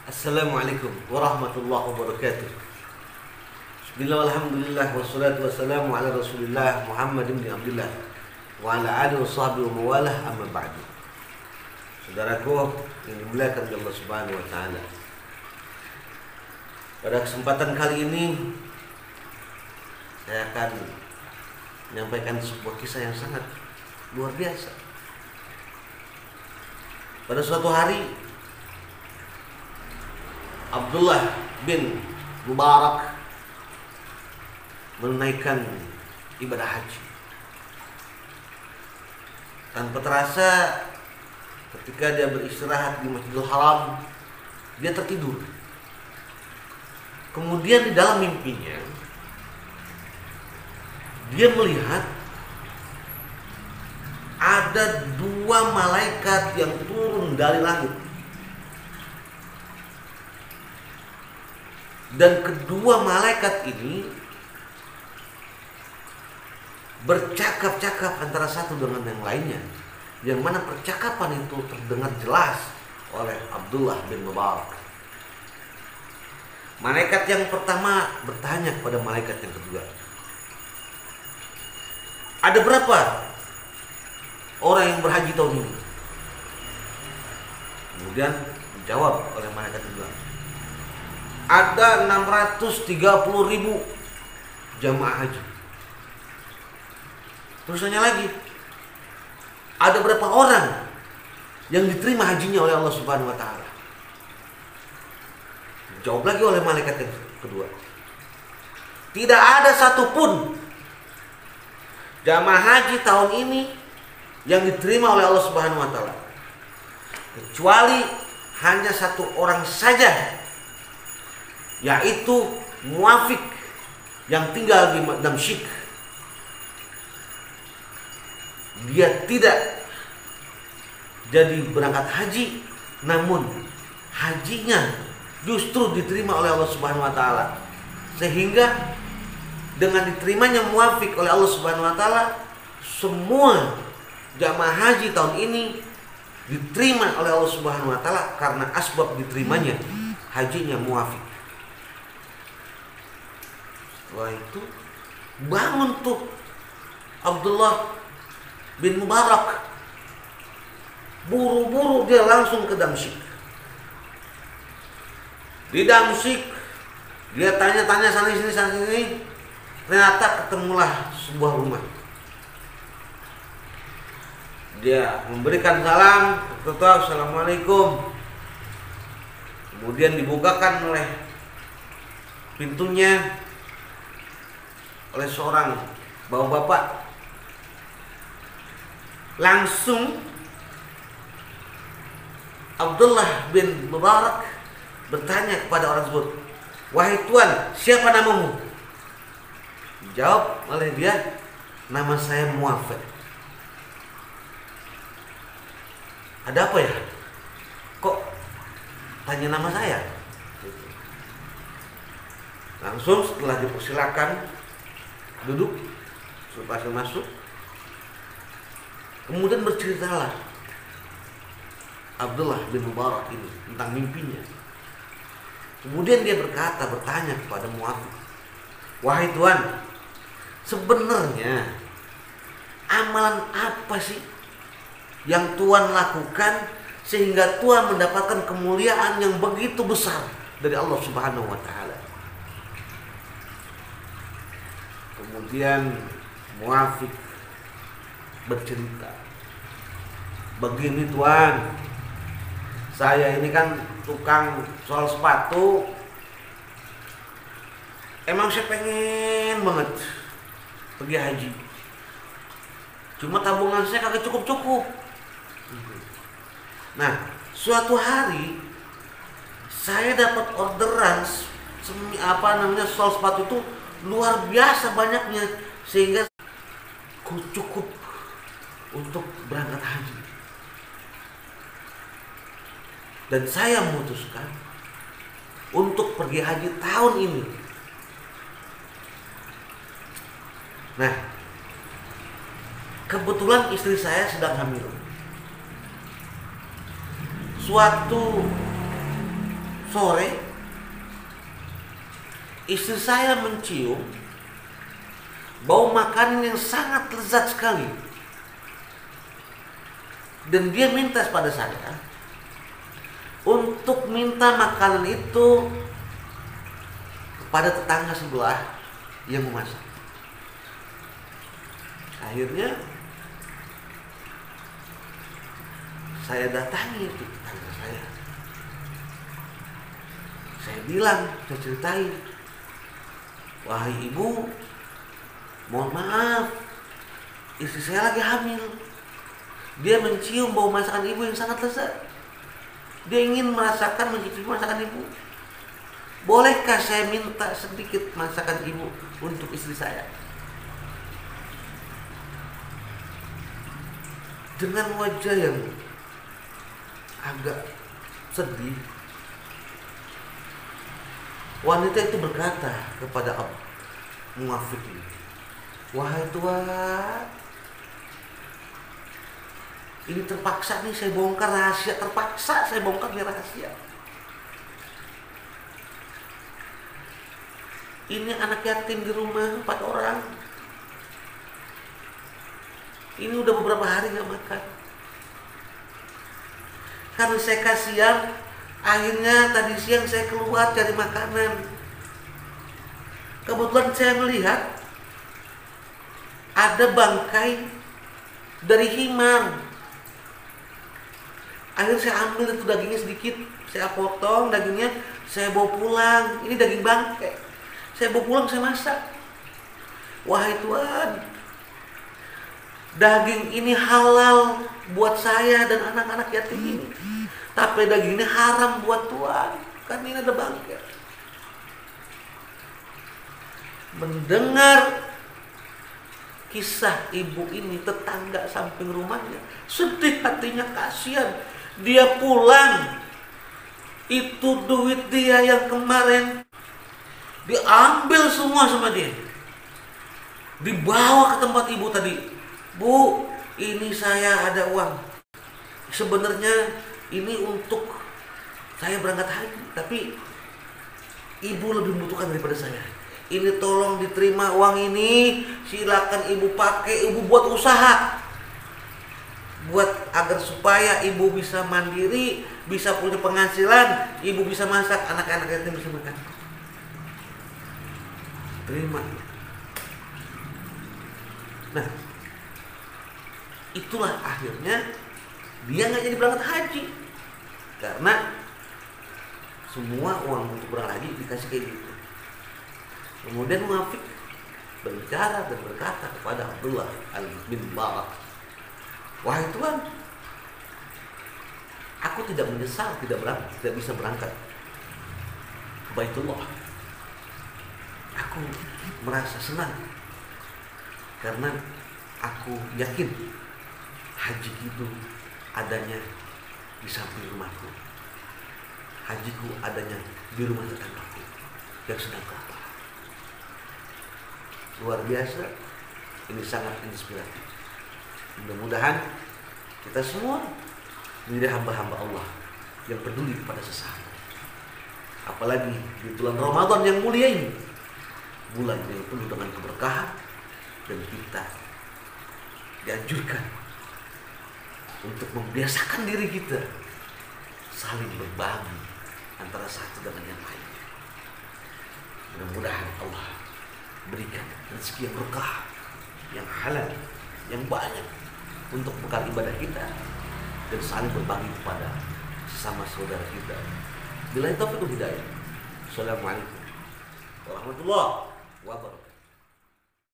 Assalamualaikum warahmatullahi wabarakatuh. Bismillah walhamdulillah wassalatu wassalamu ala rasulillah Muhammad bin Abdullah wa ala alihi wa sahbihi wa mawalah, amma ba'du. Saudaraku yang dimuliakan oleh Allah Subhanahu wa taala. Pada kesempatan kali ini saya akan menyampaikan sebuah kisah yang sangat luar biasa. Pada suatu hari Abdullah bin Mubarak menunaikan ibadah haji. Tanpa terasa, ketika dia beristirahat di Masjidil Haram, dia tertidur. Kemudian di dalam mimpinya dia melihat ada dua malaikat yang turun dari langit. Dan kedua malaikat ini bercakap-cakap antara satu dengan yang lainnya, yang mana percakapan itu terdengar jelas oleh Abdullah bin Mubarak. Malaikat yang pertama bertanya kepada malaikat yang kedua, "Ada berapa orang yang berhaji tahun ini?" Kemudian dijawab oleh malaikat kedua, "Ada 630.000 jamaah haji." Terus tanya lagi, "Ada berapa orang yang diterima hajinya oleh Allah Subhanahu wa taala?" Jawab lagi oleh malaikat yang kedua, "Tidak ada satupun jamaah haji tahun ini yang diterima oleh Allah Subhanahu wa taala, kecuali hanya satu orang saja, yaitu Muafiq yang tinggal di Damsyik. Dia tidak jadi berangkat haji, namun hajinya justru diterima oleh Allah Subhanahu wa taala. Sehingga dengan diterimanya Muafiq oleh Allah Subhanahu wa taala, semua jamaah haji tahun ini diterima oleh Allah Subhanahu wa taala karena asbab diterimanya hajinya Muafiq." Setelah itu bangun tuh Abdullah bin Mubarak, buru-buru dia langsung ke Damsyik. Di Damsyik dia tanya-tanya sana sini, ternyata ketemulah sebuah rumah. Dia memberikan salam, tetap "Assalamualaikum." Kemudian dibukakan oleh pintunya oleh seorang bapak-bapak. Langsung Abdullah bin Mubarak bertanya kepada orang tersebut, "Wahai tuan, siapa namamu?" Dijawab oleh dia, "Nama saya Muafiq." "Ada apa ya? Kok tanya nama saya?" Langsung setelah dipersilakan duduk, supaya masuk, kemudian berceritalah Abdullah bin Mubarak ini tentang mimpinya. Kemudian dia bertanya kepada Muafiq, "Wahai tuan, sebenarnya amalan apa sih yang tuan lakukan sehingga tuan mendapatkan kemuliaan yang begitu besar dari Allah Subhanahu wa taala?" Kemudian Muafiq bercerita, "Begini tuan, saya ini kan tukang soal sepatu. Emang saya pengen banget pergi haji, cuma tabungan saya kagak cukup-cukup. Nah, suatu hari saya dapat orderan soal sepatu itu luar biasa banyaknya, sehingga cukup untuk berangkat haji. Dan saya memutuskan untuk pergi haji tahun ini." Nah, kebetulan istri saya sedang hamil. Suatu sore istri saya mencium bau makanan yang sangat lezat sekali, dan dia minta pada saya untuk minta makanan itu kepada tetangga sebelah yang memasak. Akhirnya saya datangi itu tetangga saya. Saya bilang, saya ceritain, wahai ibu, mohon maaf, istri saya lagi hamil. Dia mencium bau masakan ibu yang sangat lezat. Dia ingin merasakan, mencicipi masakan ibu. Bolehkah saya minta sedikit masakan ibu untuk istri saya? Dengan wajah yang agak sedih, wanita itu berkata kepada munafik ini, wahai Tuhan, ini terpaksa nih saya bongkar rahasia, terpaksa saya bongkar nih rahasia. Ini anak yatim di rumah 4 orang. Ini udah beberapa hari gak makan. Karena saya kasihan, akhirnya tadi siang saya keluar cari makanan. Kebetulan saya melihat ada bangkai dari himar. Akhirnya saya ambil itu dagingnya sedikit, saya potong dagingnya, saya bawa pulang. Ini daging bangkai. Saya bawa pulang, saya masak. Wahai Tuhan, daging ini halal buat saya dan anak-anak yatim ini, tapi daging ini haram buat Tuhan, karena ini ada bangkai. Mendengar kisah ibu ini, tetangga samping rumahnya sedih hatinya, kasihan. Dia pulang, itu duit dia yang kemarin diambil semua sama dia, dibawa ke tempat ibu tadi. Bu, ini saya ada uang, sebenarnya ini untuk saya berangkat haji, tapi ibu lebih membutuhkan daripada saya. Ini tolong diterima uang ini, silakan ibu pakai, ibu buat usaha, buat agar supaya ibu bisa mandiri, bisa punya penghasilan, ibu bisa masak, anak-anak yatim bisa makan. Terima. Nah, itulah akhirnya dia nggak jadi berangkat haji, karena semua uang untuk berangkat haji dikasih kayak gitu. Kemudian munafik berbicara dan berkata kepada Abdullah bin Mubarak, wahai Tuhan, aku tidak menyesal tidak bisa berangkat ke Baitullah. Aku merasa senang karena aku yakin haji itu adanya di samping rumahku. Hajiku adanya di rumah tetanggaku yang sedang kelaparan. Luar biasa, ini sangat inspiratif. Mudah-mudahan kita semua menjadi hamba-hamba Allah yang peduli kepada sesama. Apalagi di bulan Ramadan yang mulia ini, bulan yang penuh dengan keberkahan, dan kita dianjurkan untuk membiasakan diri kita saling berbagi antara satu dengan yang lain. Mudah-mudahan Allah berikan rezeki yang berkah, yang halal, yang banyak untuk bekal ibadah kita, dan saling berbagi kepada sesama saudara kita. Billahi taufiq wal hidayah. Assalamualaikum warahmatullahi wabarakatuh.